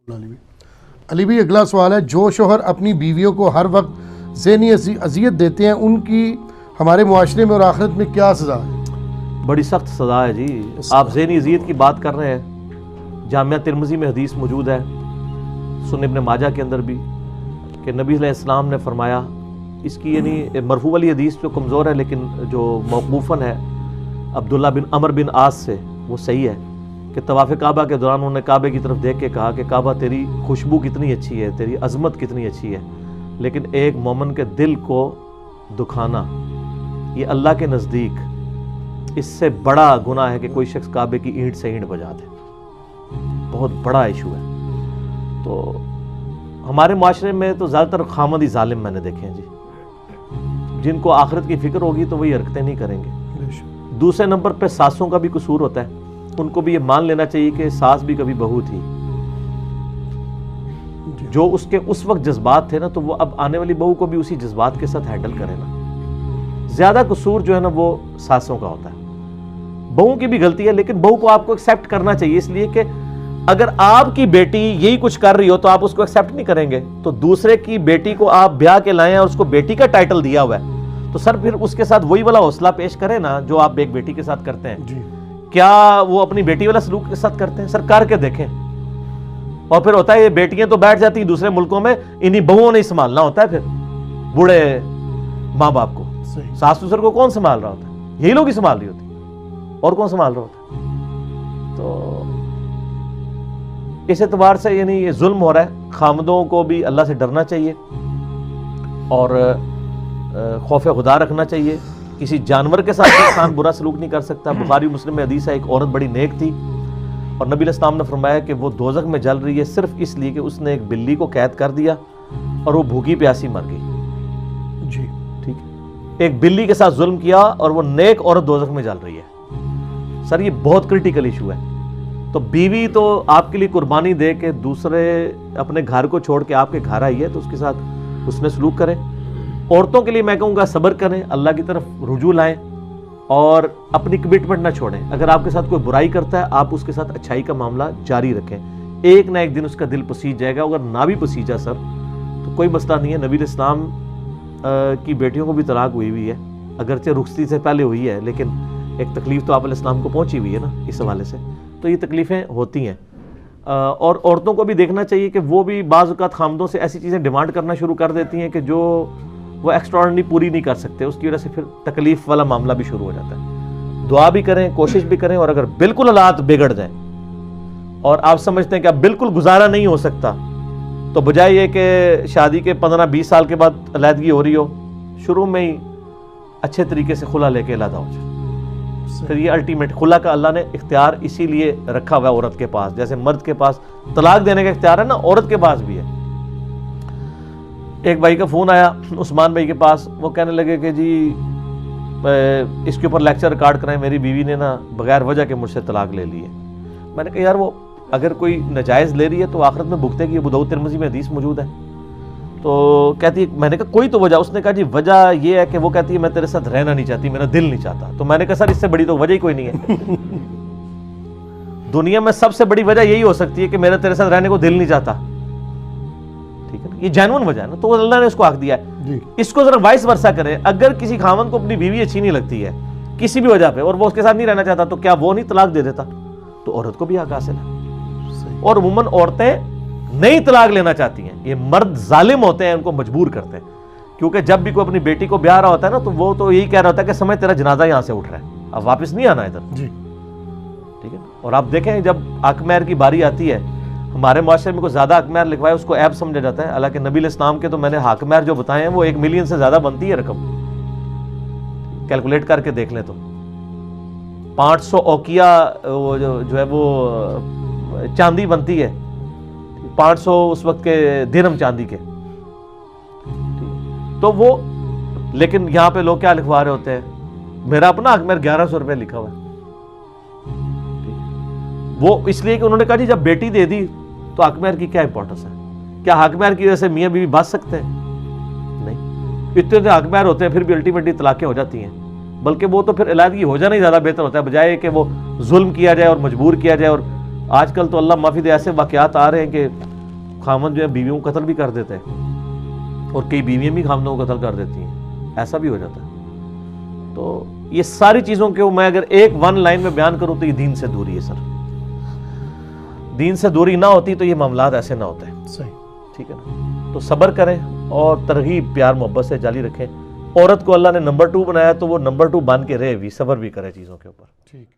علی بھائی اگلا سوال ہے، جو شوہر اپنی بیویوں کو ہر وقت ذہنی اذیت دیتے ہیں ان کی ہمارے معاشرے میں اور آخرت میں کیا سزا ہے؟ بڑی سخت سزا ہے جی. آپ ذہنی اذیت کی بات کر رہے ہیں. جامعہ ترمذی میں حدیث موجود ہے، سنن ابن ماجہ کے اندر بھی، کہ نبی علیہ السلام نے فرمایا، اس کی یعنی مرفوع والی حدیث جو کمزور ہے لیکن جو موقوفاً ہے عبداللہ بن عمر بن عاص سے، وہ صحیح ہے، کہ طواف کعبہ کے دوران انہوں نے کعبے کی طرف دیکھ کے کہا کہ کعبہ تیری خوشبو کتنی اچھی ہے، تیری عظمت کتنی اچھی ہے، لیکن ایک مومن کے دل کو دکھانا یہ اللہ کے نزدیک اس سے بڑا گناہ ہے کہ کوئی شخص کعبے کی اینٹ سے اینٹ بجا دے. بہت بڑا ایشو ہے. تو ہمارے معاشرے میں تو زیادہ تر خامدی ظالم میں نے دیکھے ہیں جی، جن کو آخرت کی فکر ہوگی تو وہ یہ حرکتیں نہیں کریں گے. دوسرے نمبر پہ ساسوں کا بھی قصور ہوتا ہے. ان کو بھی یہ مان لینا چاہیے کہ ساس بھی کبھی بہو تھی. جو اس کے اس وقت جذبات تھے نا، تو وہ اب آنے والی بہو کو بھی اسی جذبات کے ساتھ ہینڈل کرے نا. زیادہ قصور جو ہے نا وہ ساسوں کا ہوتا ہے. بہو کی بھی غلطی ہے لیکن بہو کو آپ کو ایکسیپٹ کرنا چاہیے، اس لیے کہ اگر آپ کی بیٹی یہی کچھ کر رہی ہو تو آپ اس کو ایکسیپٹ نہیں کریں گے. تو دوسرے کی بیٹی کو آپ بیاہ کے لائیں اور اس کو بیٹی کا ٹائٹل دیا ہوا ہے، تو سر پھر اس کے ساتھ وہی والا حوصلہ پیش کریں نا جو آپ ایک بیٹی کے ساتھ کرتے ہیں. کیا وہ اپنی بیٹی والا سلوک کے ساتھ کرتے ہیں؟ سر کر کے دیکھیں. اور پھر ہوتا ہے یہ بیٹیاں تو بیٹھ جاتی ہیں دوسرے ملکوں میں، انہی بہوؤں نے سنبھالنا ہوتا ہے پھر بوڑھے ماں باپ کو. ساس سسر کو کون سنبھال رہا ہوتا ہے؟ یہی لوگ ہی سنبھال رہی ہوتی، اور کون سنبھال رہا ہوتا ہے؟ تو اس اعتبار سے یعنی یہ ظلم ہو رہا ہے. خامدوں کو بھی اللہ سے ڈرنا چاہیے اور خوف خدا رکھنا چاہیے. کسی جانور کے ساتھ انسان برا سلوک نہیں کر سکتا. بخاری مسلم میں حدیث ہے، ایک عورت بڑی نیک تھی اور نبی علیہ السلام نے فرمایا کہ وہ دوزخ میں جل رہی ہے صرف اس لیے کہ اس نے ایک بلی کو قید کر دیا اور وہ بھوکی پیاسی مر گئی. جی ٹھیک ہے، ایک بلی کے ساتھ ظلم کیا اور وہ نیک عورت دوزخ میں جل رہی ہے. سر یہ بہت کرٹیکل ایشو ہے. تو بیوی تو آپ کے لیے قربانی دے کے دوسرے اپنے گھر کو چھوڑ کے آپ کے گھر آئی ہے تو اس کے ساتھ حسن سلوک کریں. عورتوں کے لیے میں کہوں گا صبر کریں، اللہ کی طرف رجوع لائیں اور اپنی کمٹمنٹ نہ چھوڑیں. اگر آپ کے ساتھ کوئی برائی کرتا ہے آپ اس کے ساتھ اچھائی کا معاملہ جاری رکھیں. ایک نہ ایک دن اس کا دل پسیج جائے گا. اگر نہ بھی پسیجا سر تو کوئی مسئلہ نہیں ہے. نبی علیہ السلام کی بیٹیوں کو بھی طلاق ہوئی ہے، اگرچہ رخصتی سے پہلے ہوئی ہے، لیکن ایک تکلیف تو آپ علیہ السلام کو پہنچی ہوئی ہے نا اس حوالے سے. تو یہ تکلیفیں ہوتی ہیں. اور عورتوں کو بھی دیکھنا چاہیے کہ وہ بھی بعض اوقات خامدوں سے ایسی چیزیں ڈیمانڈ کرنا شروع کر دیتی ہیں کہ جو وہ ایکسٹراڈنری پوری نہیں کر سکتے. اس کی وجہ سے پھر تکلیف والا معاملہ بھی شروع ہو جاتا ہے. دعا بھی کریں، کوشش بھی کریں، اور اگر بالکل حالات بگڑ جائیں اور آپ سمجھتے ہیں کہ اب بالکل گزارا نہیں ہو سکتا، تو بجائے یہ کہ شادی کے 15-20 سال کے بعد علیحدگی ہو رہی ہو، شروع میں ہی اچھے طریقے سے خلا لے کے علیحدہ ہو جائے. پھر یہ الٹیمیٹ خلا کا اللہ نے اختیار اسی لیے رکھا ہوا ہے عورت کے پاس. جیسے مرد کے پاس طلاق دینے کا اختیار ہے نا، عورت کے پاس بھی ہے. ایک بھائی کا فون آیا عثمان بھائی کے پاس، وہ کہنے لگے کہ جی اس کے اوپر لیکچر ریکارڈ کرائیں، میری بیوی نے نا بغیر وجہ کے مجھ سے طلاق لے لی ہے. میں نے کہا یار وہ اگر کوئی ناجائز لے رہی ہے تو آخرت میں بھگتے گی. ابو داؤد ترمذی میں حدیث موجود ہے. تو کہتی ہے، میں نے کہا کوئی تو وجہ. اس نے کہا جی وجہ یہ ہے کہ وہ کہتی ہے میں تیرے ساتھ رہنا نہیں چاہتی، میرا دل نہیں چاہتا. تو میں نے کہا سر اس سے بڑی تو وجہ ہی کوئی نہیں ہے. دنیا میں سب سے بڑی وجہ یہی ہو سکتی ہے کہ میرا تیرے ساتھ رہنے کو دل نہیں چاہتا. ٹھیک ہے نا، یہ جینون وجہ ہے نا، تو اللہ نے اس کو حق دیا ہے. اس کو ذرا وائس ورسا کرے. اگر کسی خاوند کو اپنی بیوی اچھی نہیں لگتی ہے کسی بھی وجہ پہ اور وہ اس کے ساتھ نہیں رہنا چاہتا، تو کیا وہ نہیں طلاق دے دیتا؟ تو عورت کو بھی حق حاصل ہے. اور عموماً عورتیں نہیں طلاق لینا چاہتی ہیں، یہ مرد ظالم ہوتے ہیں، ان کو مجبور کرتے ہیں. کیونکہ جب بھی کوئی اپنی بیٹی کو بیاہ رہا ہوتا ہے نا، تو وہ تو یہی کہہ رہا ہوتا ہے کہ سمجھ تیرا جنازہ یہاں سے اٹھ رہا ہے، اب واپس نہیں آنا ادھر. جی ٹھیک ہے. اور آپ دیکھیں جب حق مہر کی باری آتی ہے، ہمارے معاشرے میں کوئی زیادہ حق مہر لکھوائے اس کو عیب سمجھا جاتا ہے. حالانکہ نبی علیہ السلام کے تو میں نے حق مہر جو بتائے ہیں وہ 1 ملین سے زیادہ بنتی ہے رقم. کیلکولیٹ کر کے دیکھ لیں تو 500 اوقیہ جو ہے وہ چاندی بنتی ہے، 500 اس وقت کے درہم چاندی کے. تو وہ لیکن یہاں پہ لوگ کیا لکھوا رہے ہوتے ہیں، میرا اپنا حق مہر 1100 روپے لکھا ہوا ہے. وہ اس لیے کہ انہوں نے کہا جی جب بیٹی دے دی تو حق مہر کی کیا امپورٹنس ہے؟ کیا حق مہر کی وجہ سے میاں بیوی بچ سکتے ہیں؟ نہیں. اتنے حق مہر ہوتے ہیں پھر بھی الٹیمیٹلی طلاقیں ہو جاتی ہیں. بلکہ وہ تو پھر علیحدگی ہو جانا ہی زیادہ بہتر ہوتا ہے، بجائے کہ وہ ظلم کیا جائے اور مجبور کیا جائے. اور آج کل تو اللہ معافی دے ایسے واقعات آ رہے ہیں کہ خامند جو ہے بیویوں کو قتل بھی کر دیتے ہیں اور کئی بیویاں بھی خامدوں کو قتل کر دیتی ہیں، ایسا بھی ہو جاتا ہے۔ تو یہ ساری چیزوں کو میں اگر ایک ون لائن میں بیان کروں تو یہ دین سے دوری ہے سر۔ دین سے دوری نہ ہوتی تو یہ معاملات ایسے نہ ہوتے ہیں، صحیح، ٹھیک ہے نا؟ تو صبر کریں اور ترغیب پیار محبت سے جاری رکھیں۔ عورت کو اللہ نے نمبر 2 بنایا تو وہ نمبر 2 بن کے رہے بھی، صبر بھی کرے چیزوں کے اوپر۔ ٹھیک۔